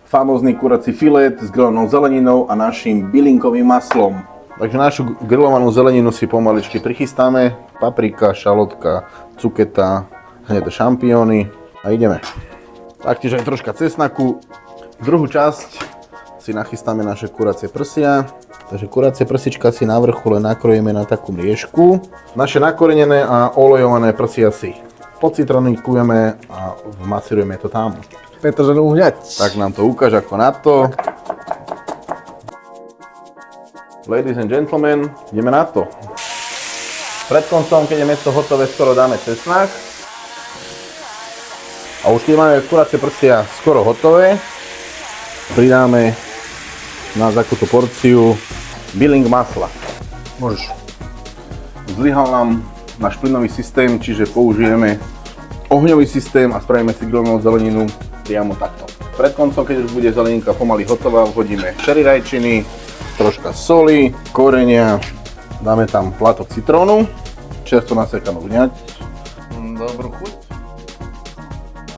famózny kurací filet s grillovanou zeleninou a našim bylinkovým maslom. Takže našu grillovanú zeleninu si pomaličky prichystáme. Paprika, šalotka, cuketa, hneď šampióny a ideme. Taktiež aj troška cesnaku. Druhú časť si nachystáme naše kuracie prsia. Takže kuracie prsička si na vrchu len nakrojíme na takú mriežku. Naše nakorenené a olejované prsia si pocitronikujeme a vmasírujeme to tam. Petrželú hňať. Tak nám to ukáž ako na to. Ladies and gentlemen, ideme na to. Pred koncom, keď je mäso hotové, skoro dáme cesnak. A už keď máme kuracie prsia skoro hotové, pridáme na takúto porciu byling masla. Môžeš. Zlyhal nám náš plynový systém, čiže použijeme ohňový systém a spravíme si grillovanú zeleninu priamo takto. Pred koncom, keď už bude zeleninka pomaly hotová, vhodíme cherry rajčiny, troška soli, korenia, dáme tam plátok citrónu, čerstvo nasekanú vňať. Dobrú chuť.